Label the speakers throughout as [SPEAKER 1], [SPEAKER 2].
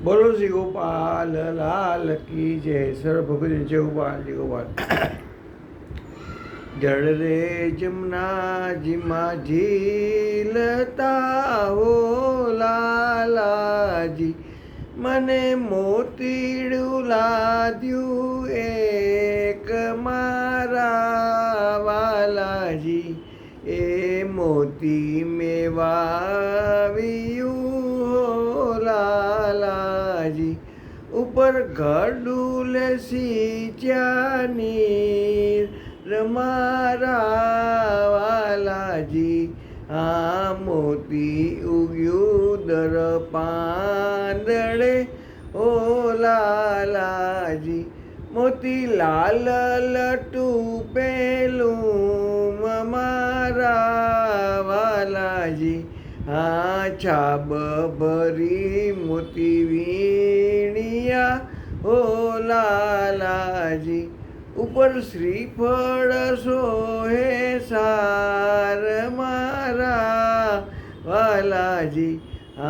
[SPEAKER 1] બોલો શ્રી ગોપાલ લાલ કી જય. સર ભગવતી જય ગોપાલ જય ગોપાલ. જળ રે જમનાજીમાં ઝીલતા હો લાલાજી, મને મોતીડું લાદ્યું એક મારા વાલાજી, એ મોતી મેં વાવ્યું હો લાલાજી, ઉપર ઘડુલ સિંચ્યાની રમારા વાલાજી, આ મોતી ઉગ્યું દર પાંદડે ઓ લાલાજી, મોતી લાલ લટું પેલું મારા વાલાજી, આ છાબ ભરી મોતી વીણિયા ઓ લાલાજી, ઉપર શ્રીફળ સોહે સાર મારા વાલાજી,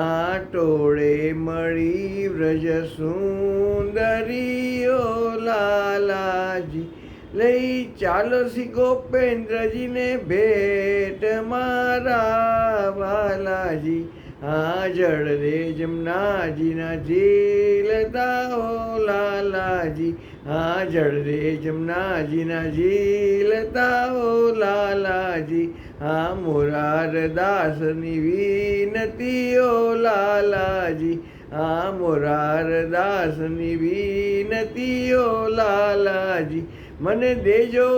[SPEAKER 1] આ ટોળે મળી વ્રજ સુંદરીઓ લાલાજી, લઈ ચાલો શ્રી ગોપેન્દ્રજીને ભેટ મારા વાલાજી, આ જળ રે જમનાજીના ઝીલતા હો લાલાજી, આ જળ રે જમનાજીના ઝીલતા હો લાલાજી, આ મોરારદાસની વિનતીઓ લાલાજી, આ મોરારદાસની વિનતીઓ લાલાજી, મને દેજો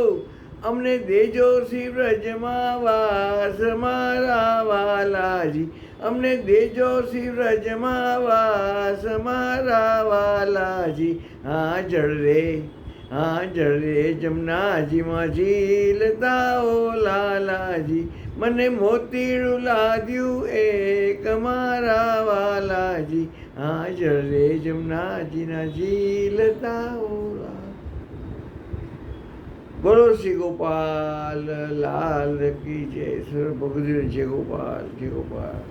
[SPEAKER 1] અમને દેજો શ્રી વ્રજમાં વાસ મારા વાલાજી, અમને દેજો શ્રી વ્રજમાં વાસ મારા વાલાજી, આ જળ રે જમનાજીમાં ઝીલતા ઓ લાલાજી, મને મોતીડું લાદ્યું એક મારા વાલાજી, આ જળ રે જમનાજીના ઝીલતા ઓ લાલાજી. બોલો શ્રી ગોપાલ લાલ કી જય. સર ભગવતી જય ગોપાલ જય ગોપાલ.